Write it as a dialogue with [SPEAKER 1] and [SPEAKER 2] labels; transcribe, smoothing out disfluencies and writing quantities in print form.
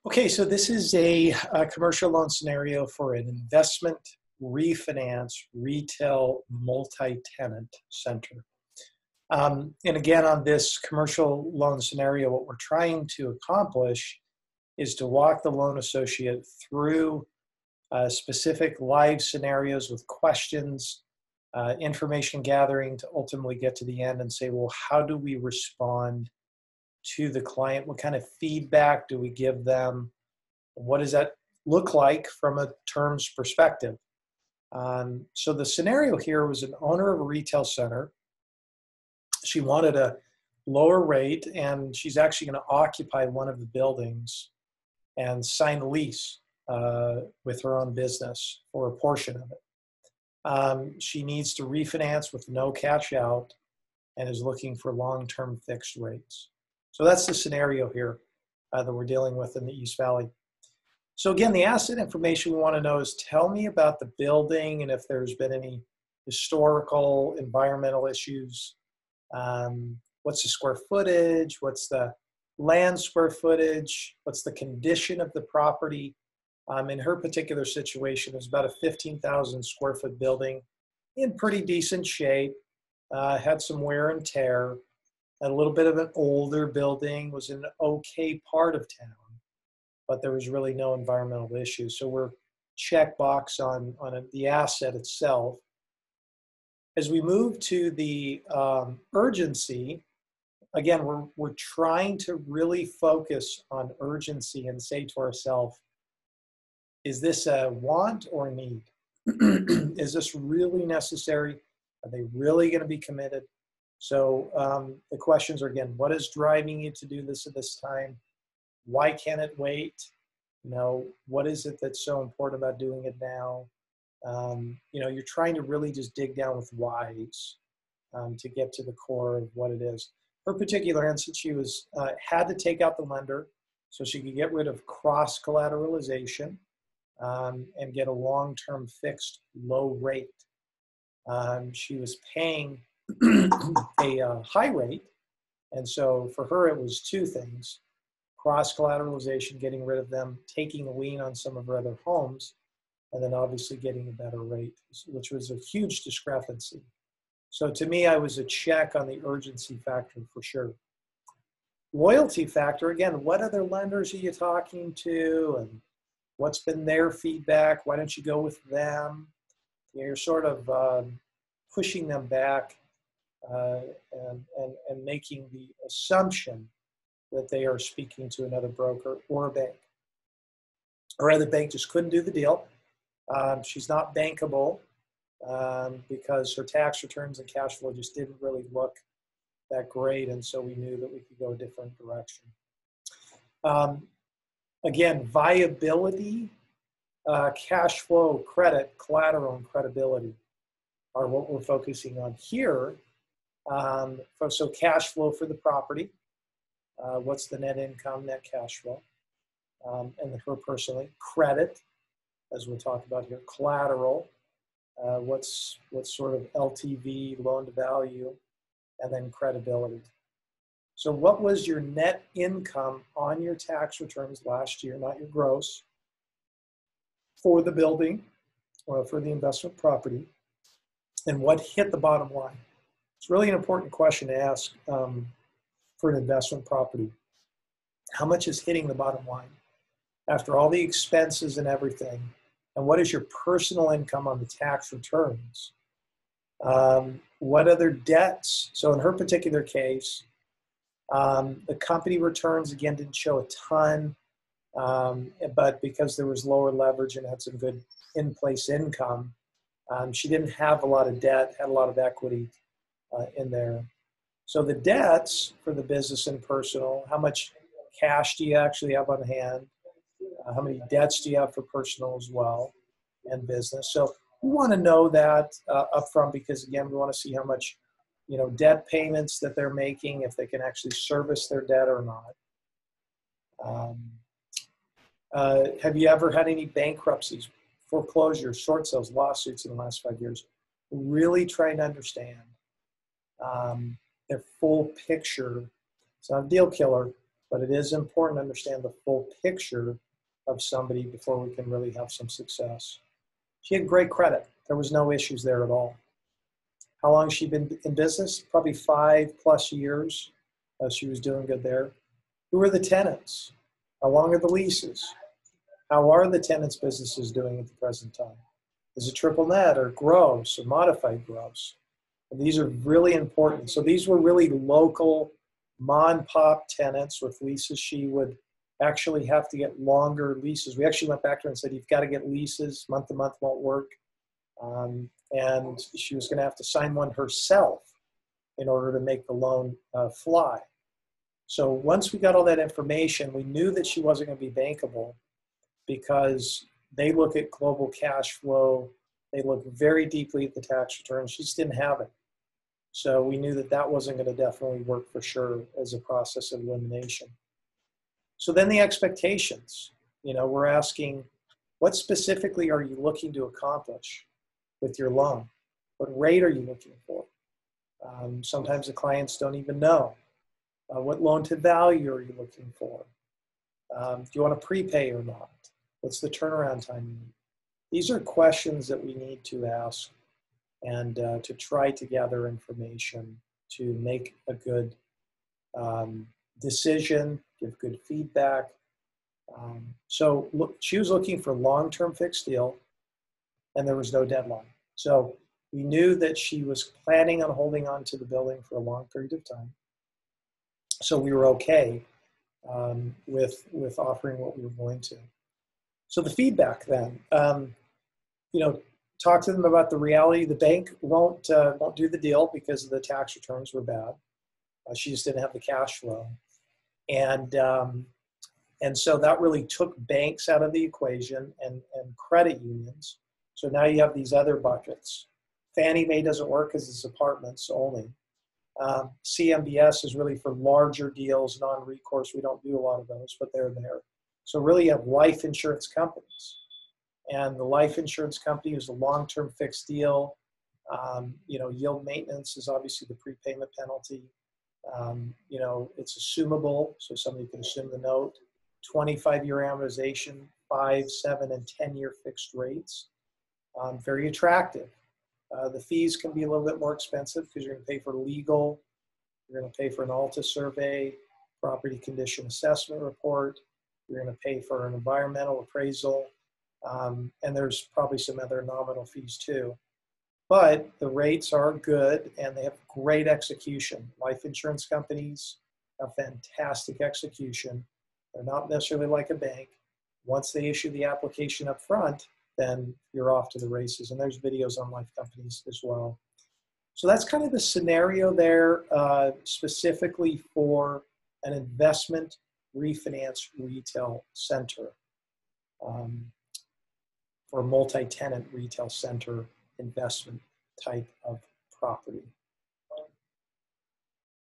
[SPEAKER 1] Okay, so this is a commercial loan scenario for an investment refinance retail multi-tenant center. And again, on this commercial loan scenario, what we're trying to accomplish is to walk the loan associate through specific live scenarios with questions, information gathering to ultimately get to the end and say, well, how do we respond to the client? What kind of feedback do we give them? What does that look like from a terms perspective? So the scenario here was an owner of a retail center. She wanted a lower rate, and she's actually going to occupy one of the buildings and sign a lease with her own business for a portion of it. She needs to refinance with no cash out and is looking for long-term fixed rates. So that's the scenario here that we're dealing with in the East Valley. So again, the asset information we want to know is tell me about the building and if there's been any historical, environmental issues. What's the square footage? What's the land square footage? What's the condition of the property? In her particular situation, it was about a 15,000 square foot building in pretty decent shape, had some wear and tear, a little bit of an older building, was in an okay part of town, but there was really no environmental issues. So we're check box on the asset itself. As we move to the urgency, again, we're trying to really focus on urgency and say to ourselves, is this a want or a need? Is this really necessary? Are they really going to be committed? So the questions are, again, what is driving you to do this at this time? Why can't it wait? What is it that's so important about doing it now? You're trying to really just dig down with whys to get to the core of what it is. Her particular instance, she had to take out the lender so she could get rid of cross-collateralization and get a long-term fixed low rate. She was paying a high rate, and so for her it was two things: cross-collateralization, getting rid of them, taking a lien on some of her other homes, and then obviously getting a better rate, which was a huge discrepancy. So to me, I was a check on the urgency factor for sure. Loyalty factor, again, what other lenders are you talking to, and what's been their feedback? Why don't you go with them? You're sort of pushing them back and making the assumption that they are speaking to another broker or a bank. Or the bank just couldn't do the deal. She's not bankable because her tax returns and cash flow just didn't really look that great, and so we knew that we could go a different direction. Again, viability, cash flow, credit, collateral, and credibility are what we're focusing on here. So cash flow for the property, what's the net income, net cash flow, and her personally. Credit, as we'll talk about here. Collateral, what's sort of LTV, loan to value, and then credibility. So what was your net income on your tax returns last year, not your gross, for the building or for the investment property, and what hit the bottom line? It's really an important question to ask for an investment property. How much is hitting the bottom line after all the expenses and everything? And what is your personal income on the tax returns? What other debts? So in her particular case, the company returns, again, didn't show a ton, but because there was lower leverage and had some good in-place income, she didn't have a lot of debt, had a lot of equity in there. So the debts for the business and personal, how much cash do you actually have on hand? How many debts do you have for personal as well and business? So we want to know that upfront because, again, we want to see how much, debt payments that they're making, if they can actually service their debt or not. Have you ever had any bankruptcies, foreclosures, short sales, lawsuits in the last 5 years? Really trying to understand their full picture. It's not a deal killer, but it is important to understand the full picture of somebody before we can really have some success. She had great credit. There was no issues there at all. How long has she been in business? Probably 5+ years. She was doing good there. Who are the tenants? How long are the leases? How are the tenants' businesses doing at the present time? Is it triple net or gross or modified gross? And these are really important. So these were really local mom-pop tenants with leases. She would actually have to get longer leases. We actually went back to her and said, you've got to get leases. Month to month won't work. And she was going to have to sign one herself in order to make the loan fly. So once we got all that information, we knew that she wasn't going to be bankable because they look at global cash flow. They look very deeply at the tax return. She just didn't have it. So we knew that that wasn't going to definitely work for sure as a process of elimination. So then the expectations, we're asking, what specifically are you looking to accomplish with your loan? What rate are you looking for? Sometimes the clients don't even know. What loan to value are you looking for? Do you want to prepay or not? What's the turnaround time you need? These are questions that we need to ask and to try to gather information to make a good decision, give good feedback. So look, she was looking for long-term fixed deal, and there was no deadline. So we knew that she was planning on holding on to the building for a long period of time. So we were okay with offering what we were going to. So the feedback then, talk to them about the reality. The bank won't do the deal because the tax returns were bad. She just didn't have the cash flow. And so that really took banks out of the equation and credit unions. So now you have these other buckets. Fannie Mae doesn't work because it's apartments only. CMBS is really for larger deals, non-recourse. We don't do a lot of those, but they're there. So really you have life insurance companies. And the life insurance company is a long-term fixed deal. Yield maintenance is obviously the prepayment penalty. It's assumable, so somebody can assume the note. 25-year amortization, 5, 7, and 10-year fixed rates. Very attractive. The fees can be a little bit more expensive because you're going to pay for legal, you're going to pay for an ALTA survey, property condition assessment report, you're going to pay for an environmental appraisal, and there's probably some other nominal fees too. But the rates are good and they have great execution. Life insurance companies have fantastic execution. They're not necessarily like a bank. Once they issue the application up front, then you're off to the races. And there's videos on life companies as well. So that's kind of the scenario there, specifically for an investment refinance retail center, for a multi-tenant retail center investment type of property.